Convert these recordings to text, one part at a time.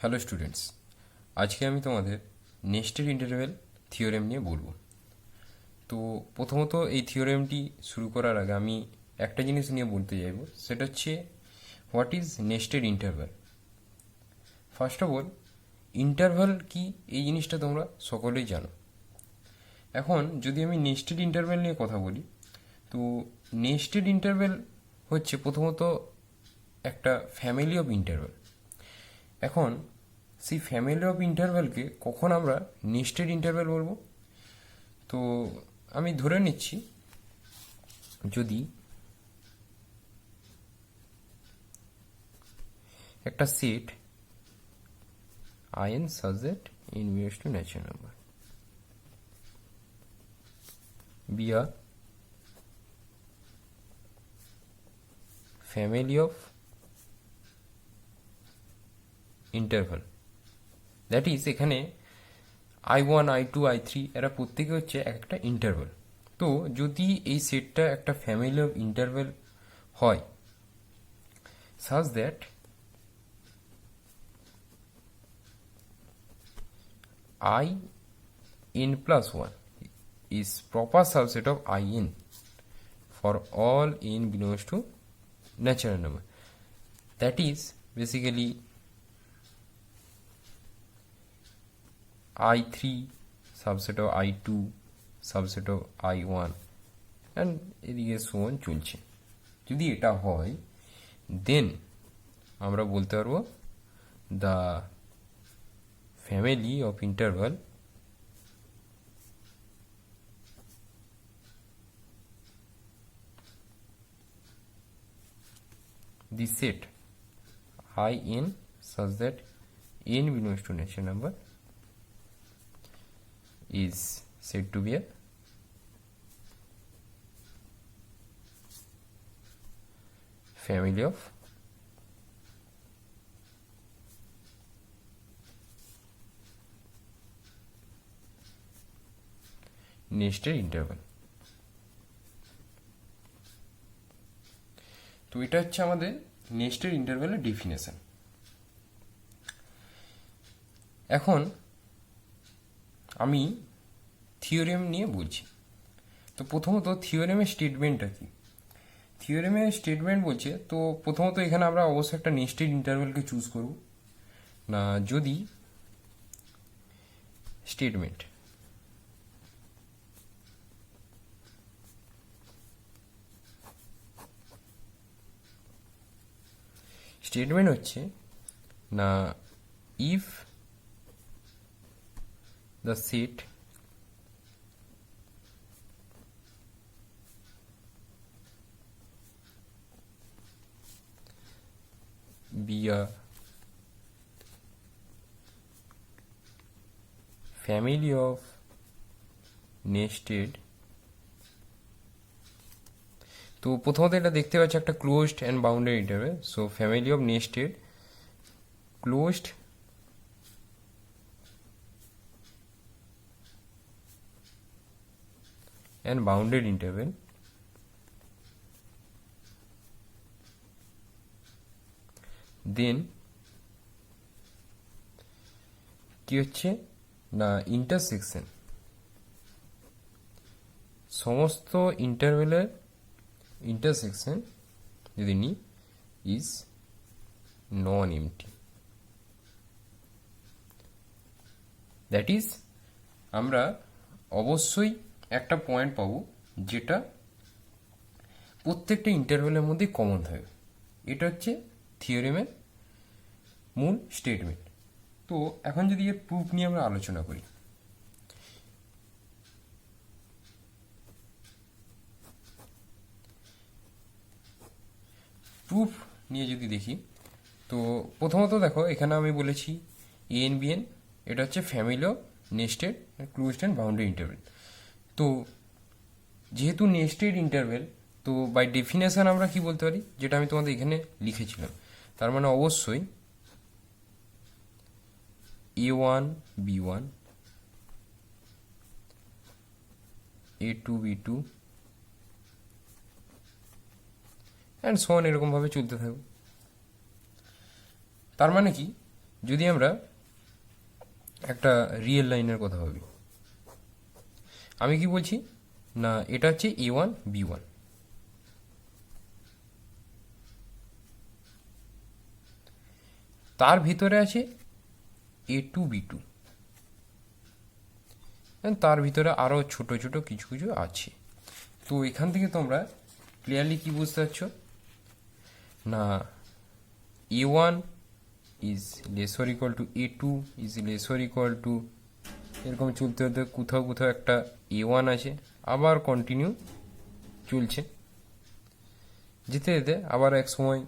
Hello students, আজকে আমি তোমাদের নেস্টেড ইন্টারভ্যাল থিওরেম নিয়ে বলবো। তো প্রথমত এই থিওরেমটি শুরু করার আগে আমি একটা জিনিস নিয়ে বলতে চাইব, সেটা হচ্ছে what is nested interval. First of all, interval কি এই জিনিসটা তোমরা সকলেই জানো। এখন যদি আমি নেস্টেড ইন্টারভ্যাল নিয়ে কথা বলি, তো নেস্টেড ইন্টারভ্যাল হচ্ছে প্রথমত একটা ফ্যামিলি অফ ইন্টারভ্যাল। এখন সেই ফ্যামিলি অফ ইন্টারভ্যালকে কখন আমরা নেস্টেড ইন্টারভ্যাল বলবো? তো আমি ধরে নিচ্ছি, যদি একটা set in such that n belongs to natural number be a family of interval, that is এখানে i1 i2 i3 এরা প্রত্যেকে হচ্ছে একটা ইন্টারভ্যাল। তো যদি এই সেটটা একটা ফ্যামিলি অফ ইন্টারভ্যাল হয় such that I n plus 1 is proper subset of in for all n belongs to natural number, that is basically i3 subset of i2 subset of i1 and এদিকে সমান চলছে। যদি এটা হয় দেন আমরা বলতে পারবো the family of interval the set in such that n belongs to natural number is said to be a family of nested interval। তো এটা হচ্ছে আমাদের নেস্টেড ইন্টারভ্যালের ডেফিনেশন। এখন আমি থিওরেম নিয়ে বলছি। তো প্রথমত থিওরেমের স্টেটমেন্টটা কি? থিওরেমের স্টেটমেন্ট বলছে, তো প্রথমত এখানে আমরা অবশ্যই একটা নেস্টেড ইন্টারভ্যালকে চুজ করব না, যদি স্টেটমেন্ট স্টেটমেন্ট হচ্ছে না if the set be a family of nested, তো প্রথমত এটা দেখতে পাচ্ছি একটা closed and bounded interval. So family of nested closed and bounded interval then কি হচ্ছে না ইন্টারসেকশন, সমস্ত ইন্টারভ্যালের ইন্টারসেকশন যদি নিই is non empty, that is আমরা অবশ্যই একটা পয়েন্ট পাবো যেটা প্রত্যেকটা ইন্টারভ্যালের মধ্যে কমন থাকবে। এটা হচ্ছে থিওরেমের মূল স্টেটমেন্ট। তো এখন যদি এর প্রুফ নিয়ে আমরা আলোচনা করি, প্রুফ নিয়ে যদি দেখি, তো প্রথমত দেখো এখানে আমি বলেছি এন বিএন এটা হচ্ছে family of nested closed and bounded interval. তো যেহেতু নেস্টেড ইন্টারভ্যাল, তো বাই ডেফিনেশন আমরা কি বলতে পারি, যেটা আমি তোমাদের এখানে লিখেছিলাম, তার মানে অবশ্যই a1 b1 a2 b2 and so on, এরকমভাবে চলতে থাকবে। তার মানে কি যদি আমরা একটা রিয়েল লাইনের কথা ভাবি, আমি কি বলছি না এটা হচ্ছে A1 B1, তার ভিতরে আছে A2 B2, তার ভিতরে আরও ছোট ছোট কিছু কিছু আছে। তো এখান থেকে তোমরা ক্লিয়ারলি কি বুঝতে পারছো না A1 is less or equal two A2 is less or equal two, এরকম চলতে হতে কোথাও কোথাও একটা A1 আছে, আবার কন্টিনিউ চলছে, যেতে যেতে আবার এক সময়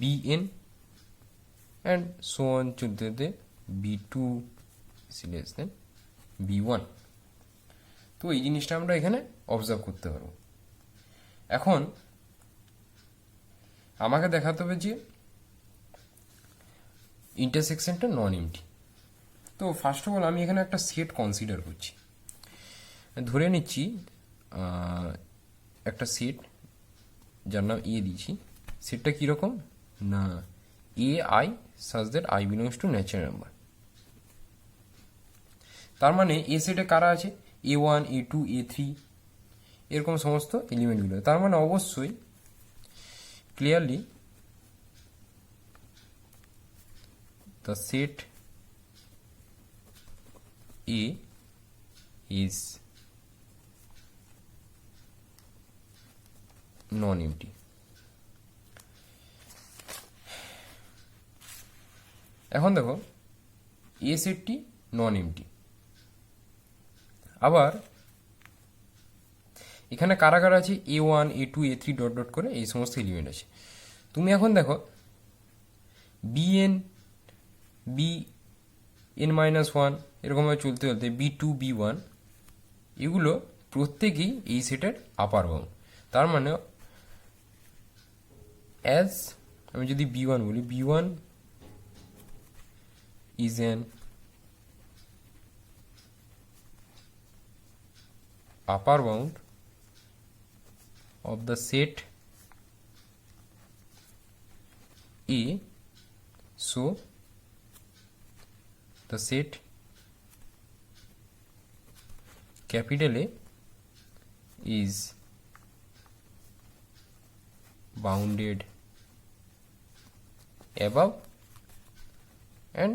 BN অ্যান্ড সো অন চলতে যেতে B2 is less then B1। তো এই জিনিসটা আমরা এখানে অবজার্ভ করতে পারবো। এখন আমাকে দেখাতে হবে যে ইন্টারসেকশনটা নন এমটি। তো ফার্স্ট অফ অল আমি এখানে একটা সেট কনসিডার করছি, ধরে নিচ্ছি একটা সেট যার নাম এ দিয়েছি। সেটটা কীরকম না AI such that I belongs to natural number। তার মানে এ সেটে কারা আছে A1 A2 A3 এরকম সমস্ত এলিমেন্টগুলো। তার মানে অবশ্যই clearly the set A is non-empty। এখন দেখো এ সেটটি নন এমটি, আবার এখানে কারা কারা আছে A1 A2 A3 dot dot করে এই সমস্ত এলিমেন্ট আছে। তুমি এখন দেখো BN-1 এরকমভাবে চলতে চলতে B2 B1 এগুলো প্রত্যেকেই এই সেটের আপার বাউন্ড। তার মানে অ্যাজ আমি যদি B1 বলি, B1 is an upper bound of the set A, so the set capital A is bounded above and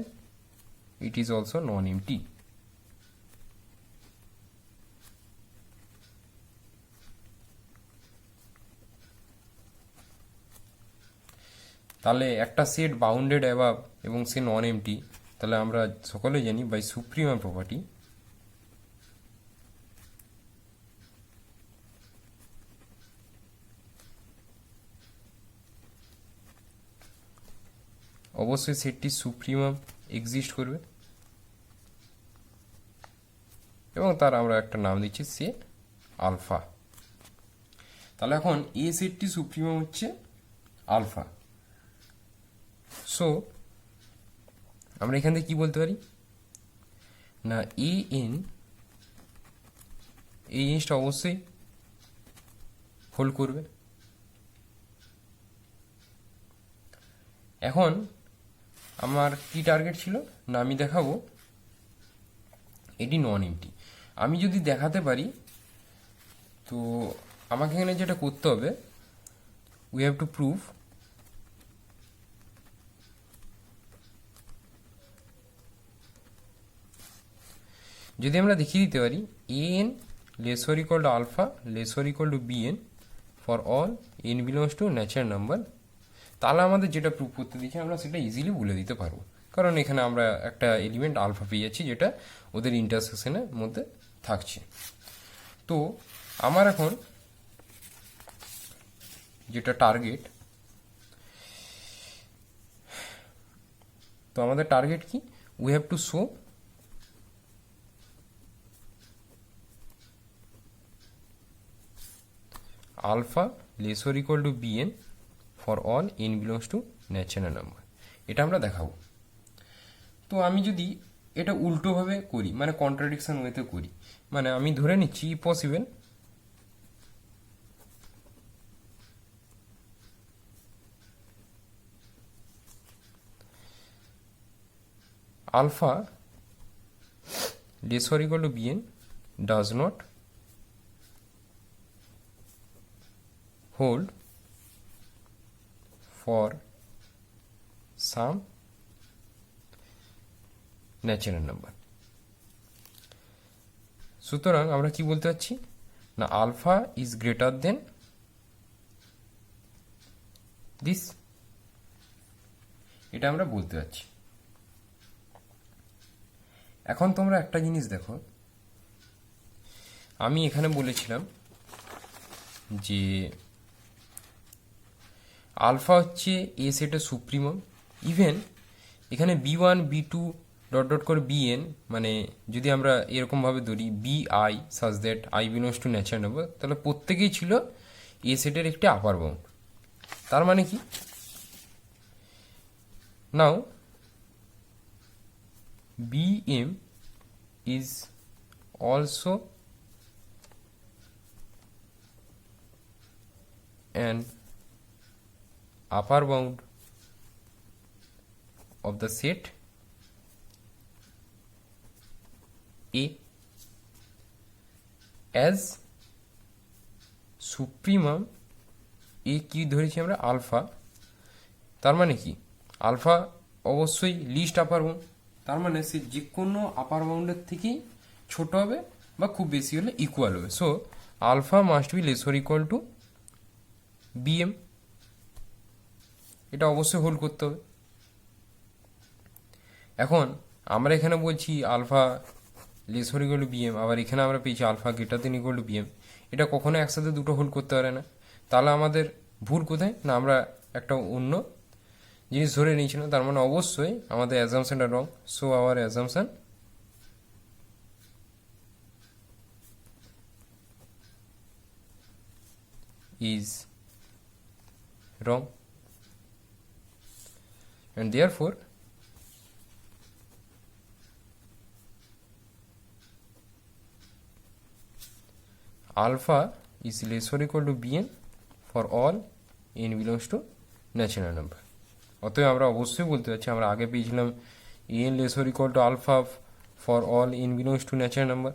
it is also non-empty। তাহলে একটা সেট বাউন্ডেড অ্যাবাভ এবং সে নন এমটি, তাহলে আমরা সকলে জানি বাই সুপ্রিমা প্রপার্টি অবশ্যই সেটটি সুপ্রিমাম এক্সিস্ট করবে, এবং তার আমরা একটা নাম দিচ্ছি সে আলফা। তাহলে এখন এ সেটটি সুপ্রিমাম হচ্ছে আলফা। সো আমরা এখান থেকে কি বলতে পারি না AN এই জিনিসটা অবশ্যই হোল্ড করবে। এখন আমার কি টার্গেট ছিল না আমি দেখাবো এটি নন এমটি। আমি যদি দেখাতে পারি তো আমাকে এখানে যেটা করতে হবে, উই হ্যাভ টু প্রুভ যদি আমরা দেখিয়ে দিতে পারি AN less or equal to alpha less or equal to BN for all n belongs to natural number, তাহলে আমাদের যেটা প্রুভ করতে দিচ্ছে আমরা সেটা ইজিলি বলে দিতে পারবো, কারণ এখানে আমরা একটা এলিমেন্ট আলফা পেয়ে যাচ্ছি যেটা ওদের ইন্টারসেকশনের মধ্যে থাকছে। তো আমার এখন যেটা টার্গেট, তো আমাদের টার্গেট কি, we have to show alpha less or equal to BN for all n belongs to natural number, এটা আমরা দেখাবো। তো আমি যদি এটা উল্টোভাবে করি, মানে কন্ট্রাডিকশন ওয়েতে করি, মানে আমি ধরে নিচ্ছি possible alpha less or equal to bn does not hold for some natural number. সুতরাং আমরা কি বলতে চাচ্ছি না alpha is greater than this, এটা আমরা বলতে চাচ্ছি। এখন তোমরা একটা জিনিস দেখো, আমি এখানে বলেছিলাম যে আলফা হচ্ছে এ সেটের সুপ্রিমম, ইভেন এখানে বি1 বি2 ডট ডট করে বিএন, মানে যদি আমরা এরকমভাবে ধরি B I such that I belongs to natural number, তাহলে প্রত্যেকেই ছিল এ সেটের একটি আপার বাউন্ড। তার মানে কি, নাও bm is also an upper bound of the set A as supremum A কি ধরেছি আমরা আলফা, তার মানে কি আলফা অবশ্যই লিস্ট আপার বাউন্ড, তার মানে সে যে কোনো আপার বাউন্ডের থেকেই ছোট হবে বা খুব বেশি হলে ইকুয়াল হবে। So alpha must be less or equal to BM, এটা অবশ্যই হোল্ড করতে হবে। এখন আমরা এখানে বলছি alpha less or equal to BM, আবার এখানে আমরা পেয়েছি alpha greater than equal to BM, এটা কখনো একসাথে দুটো হোল্ড করতে পারে না। তাহলে আমাদের ভুল কোথায় না, আমরা একটা অন্য জিনিস ধরে নিয়েছিলাম, তার মানে অবশ্যই আমাদের অ্যাজাম্পশনটা wrong. So our assumption is wrong, and therefore alpha is less or equal to bn for all n belongs to natural number। অতএব আমরা অবশ্যই বলতে পারছি, আমরা আগে পেয়েছিলাম n less or equal to alpha for all n belongs to natural number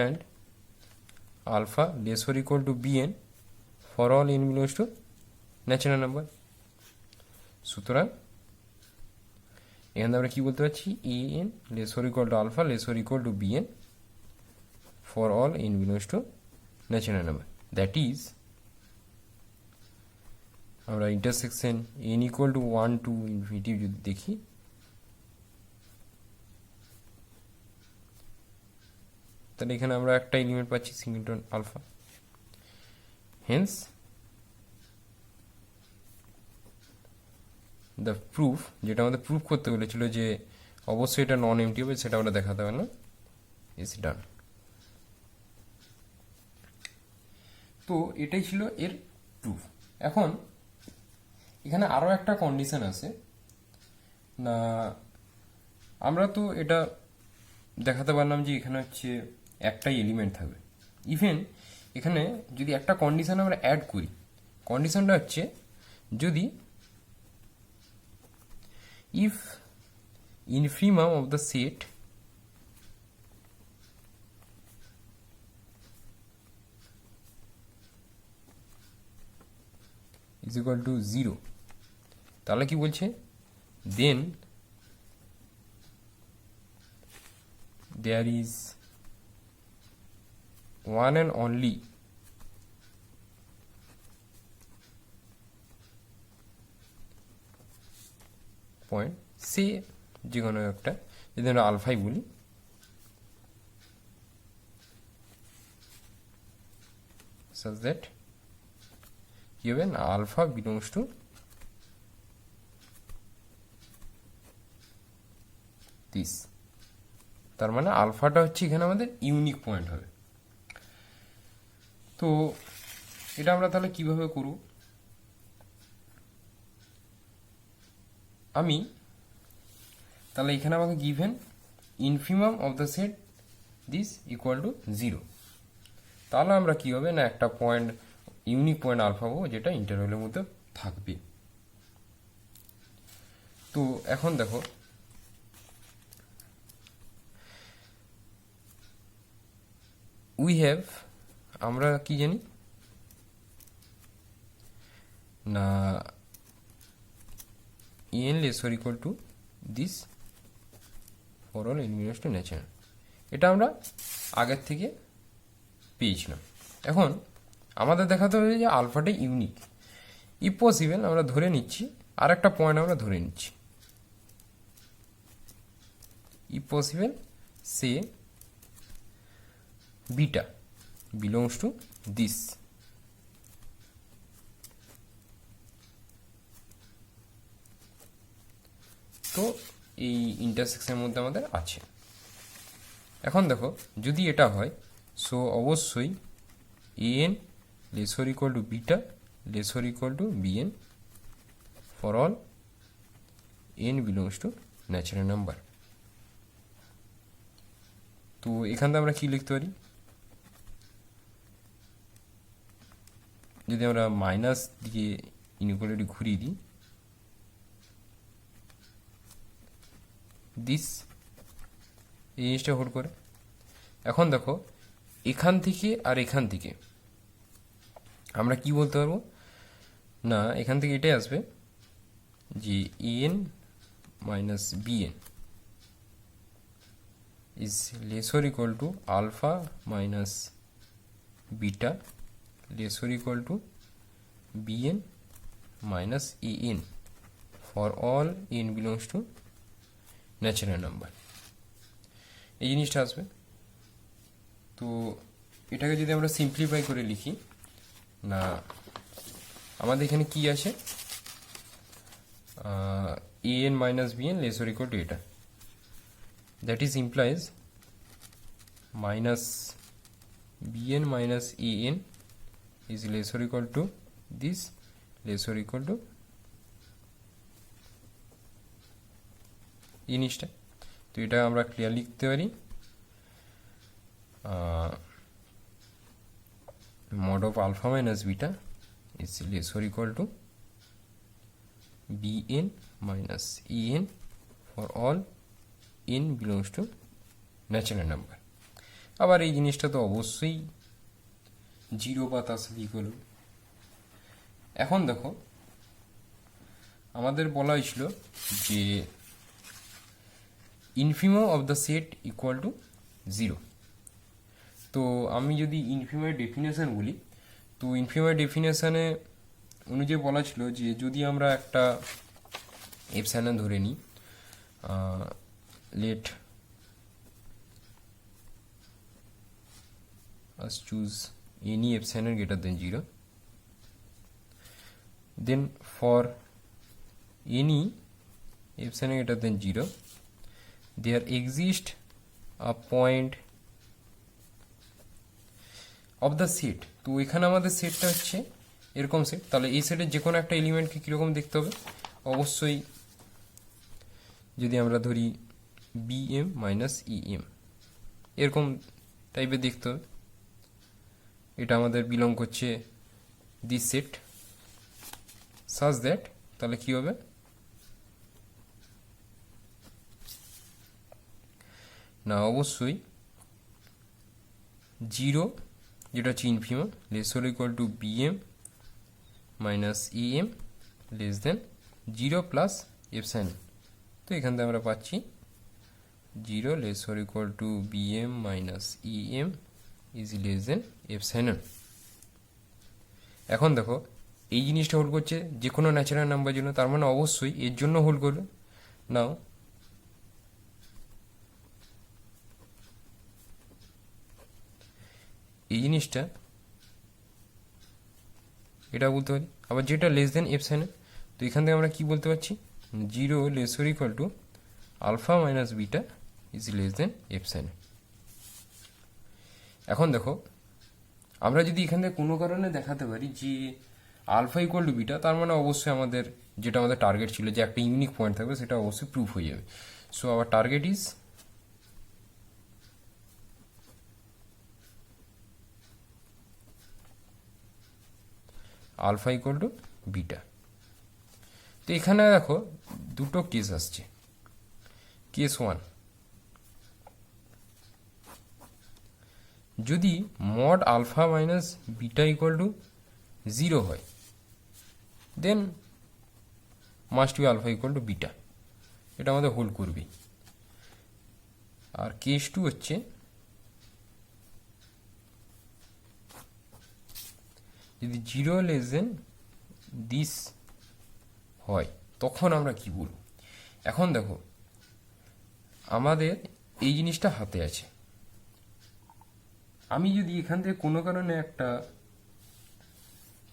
and alpha less or equal to bn for all n belongs to natural number। সুতরাং এখানে আমরা কি বলতে পারছি, an less or equal to alpha less or equal to bn for all n belongs to natural number, that is আমরা intersection n equal to 1 to infinity যদি দেখি, তাহলে এখানে আমরা একটা এলিমেন্ট পাচ্ছি সিঙ্গলটন আলফা। হেন্স দ্য প্রুফ, যেটা আমাদের প্রুফ করতে বলেছিল যে অবশ্যই এটা নন এমটি হবে, সেটা আমরা দেখাতে পারলাম, ইজ ডান। তো এটাই ছিল এর প্রুফ। এখন এখানে আরও একটা কন্ডিশন আছে না, আমরা তো এটা দেখাতে পারলাম যে এখানে হচ্ছে একটাই এলিমেন্ট থাকবে। ইভেন এখানে যদি একটা কন্ডিশন আমরা অ্যাড করি, কন্ডিশনটা হচ্ছে যদি if infimum of the set is equal to 0, তাহলে কি বলছে, then there is one and only point, সে যে কোনো একটা, যদি আমরা আলফাই বলি, such that কি হবে না আলফা বিলংস টু দিস, তার মানে আলফাটা হচ্ছে এখানে আমাদের ইউনিক পয়েন্ট হবে। তো এটা আমরা তাহলে কিভাবে করব, আমি তাহলে এখানে আমাকে given infimum of the said this equal to 0, তাহলে আমরা কি হবে না একটা পয়েন্ট ইউনিক পয়েন্ট আলফা পাবো যেটা ইন্টারভ্যালের মধ্যে থাকবে। তো এখন দেখো উই হ্যাভ, আমরা কি জানি না N less or equal to this for all n belongs to natural, এটা আমরা আগের থেকে পেয়েছিলাম। এখন আমাদের দেখাতে হবে যে আলফাটা ইউনিক। ইফ পসিবল আমরা ধরে নিচ্ছি, আর একটা পয়েন্ট আমরা ধরে নিচ্ছি, if possible say beta belongs to this, তো এই ইন্টারসেকশনের মধ্যে আমাদের আছে। এখন দেখো যদি এটা হয়, সো অবশ্যই n less or equal to beta less or equal to BN for all n belongs to natural number. তো এখান থেকে আমরা কি লিখতে পারি, যদি আমরা মাইনাস দিয়ে ইনইকুয়ালিটি ঘুরিয়ে দিই, দিস এই জিনিসটা হোল্ড করে। এখন দেখো এখান থেকে আর এখান থেকে আমরা কি বলতে পারবো না, এখান থেকে এটাই আসবে যে n minus BN is less or equal to alpha minus beta less or equal to BN minus n for all n belongs to natural number, এই জিনিসটা আসবে। তো এটাকে যদি আমরা সিম্পলিফাই করে লিখি না, আমাদের এখানে কি আছে, N minus BN less or equal to এটা, that is implies minus BN minus N is less or equal to this less or equal to জিনিসটা। তো এটা আমরা ক্লিয়ার লিখতে পারি mod of alpha minus beta is less or equal to bn minus en for all n belongs to natural number। আবার এই জিনিসটা তো অবশ্যই জিরো বা তার সাথে ইকুয়াল। এখন দেখো আমাদের বলা হয়েছিল যে infimum of the set equal to 0। তো আমি যদি ইনফিমার ডেফিনেশন বলি, তো ইনফিমার ডেফিনেশনে অনুযায়ী বলা ছিল যে যদি আমরা একটা এপসাইলন ধরে নিই, late us choose any epsilon greater than 0, then for any epsilon greater than 0 there exists a point of the set. তো এখানে আমাদের সেটটা হচ্ছে এরকম সেট, তাহলে এই সেটের যে কোনো একটা এলিমেন্টকে কীরকম দেখতে হবে, অবশ্যই যদি আমরা ধরি বিএম মাইনাস ইএম এরকম টাইপের দেখতে হবে। এটা আমাদের বিলং করছে দিস সেট সাজ দ্যাট, তাহলে কি হবে না, অবশ্যই 0 যেটা হচ্ছে infimum less or equal to BM minus EM less than 0 plus epsilon. তো এখান থেকে আমরা পাচ্ছি 0 less or equal to BM minus EM is less than epsilon. এখন দেখো এই জিনিসটা হোল্ড করছে যে কোনো ন্যাচারাল নাম্বার জন্য, তার মানে অবশ্যই এর জন্য হোল্ড করবে। নাও এই জিনিসটা এটা বলতে পারি, আবার যেটা লেস দেন এপসাইলন, তো এখান থেকে আমরা কি বলতে পারছি, 0 less or equal to alpha minus beta is less than epsilon. এখন দেখো আমরা যদি এখান থেকে কোনো কারণে দেখাতে পারি যে আলফা ইকুয়াল টু বিটা, তার মানে অবশ্যই আমাদের যেটা আমাদের টার্গেট ছিল যে একটা ইউনিক পয়েন্ট থাকবে, সেটা অবশ্যই প্রুফ হয়ে যাবে। So our target is alpha equal to beta. তো এখানে দেখো দুটো কেস আসছে। কেস 1, যদি mod alpha minus beta equal to 0 হয়, then must be alpha equal to beta, এটা আমাদের হোল্ড করবে। আর কেস 2 হচ্ছে যদি 0 লেস দেন দিস হয়, তখন আমরা কি বলব? এখন দেখো, আমাদের এই জিনিসটা হাতে আছে। আমি যদি এখান থেকে কোনো কারণে একটা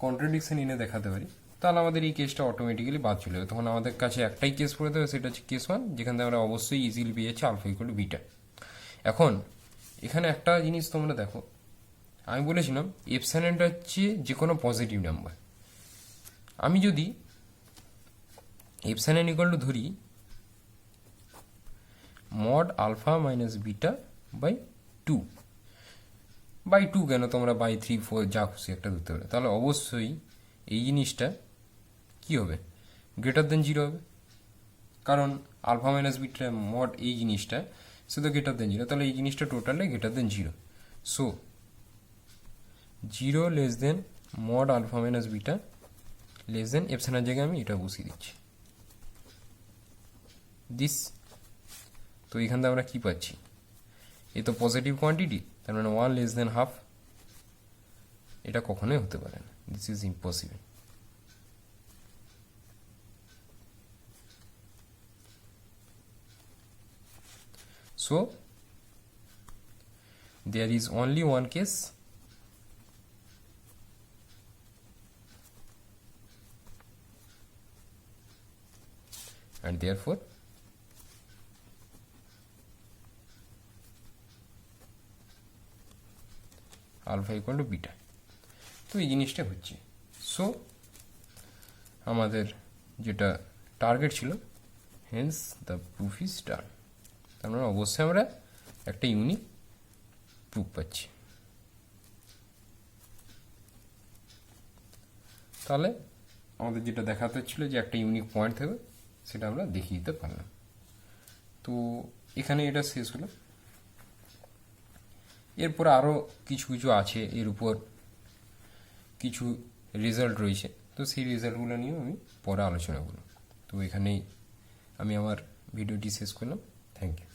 কন্ট্রাডিকশন এনে দেখাতে পারি, তাহলে আমাদের এই কেসটা অটোমেটিক্যালি বাদ চলে যাবে। তখন আমাদের কাছে একটাই কেস পড়ে দেবে, সেটা হচ্ছে কেস 1, যেখান থেকে আমরা অবশ্যই ইজিলি পেয়ে যাচ্ছি আলফা ইকুয়াল টু বিটা। এখন এখানে একটা জিনিস তোমরা দেখো, আমি বলেছিলাম এপসাইলনটা হচ্ছে যে কোনো পজিটিভ নাম্বার। আমি যদি এপসাইলন ইকুয়াল টু ধরি mod alpha minus beta by 2, by 2 কেন, তোমরা বাই 3, 4 যা খুশি একটা ধরতে পারো, তাহলে অবশ্যই এই জিনিসটা কি হবে? গ্রেটার দেন 0 হবে, কারণ আলফা মাইনাস বিটা মড এই জিনিসটা শুধু গ্রেটার দেন 0, তাহলে এই জিনিসটা টোটালে greater than 0। So 0 less than mod alpha minus beta less than এপসাইলনের জায়গায় আমি এটা বসিয়ে দিচ্ছি, দিস। তো এখান থেকে আমরা কি পাচ্ছি? এ তো পজিটিভ কোয়ান্টিটি, তার মানে 1 লেস দেন হাফ, এটা কখনোই হতে পারে না, this is impossible. So there is only one case and therefore alpha equal to beta. তো এই জিনিসটা হচ্ছে, সো আমাদের যেটা টার্গেট ছিল, hence the proof is done. তার মানে অবশ্যই আমরা একটা ইউনিক প্রুফ পাচ্ছি। তাহলে আমাদের যেটা দেখাতে ছিল যে একটা ইউনিক পয়েন্ট থাকবে, সেটা আমরা দেখিয়ে দিতে পারলাম। তো এখানে এটা শেষ হলো। এরপর আরও কিছু কিছু আছে, এর উপর কিছু রেজাল্ট রয়েছে, তো সেই রেজাল্টগুলো নিয়েও আমি পরে আলোচনা করব। তো এখানেই আমি আমার ভিডিওটি শেষ করলাম। Thank you.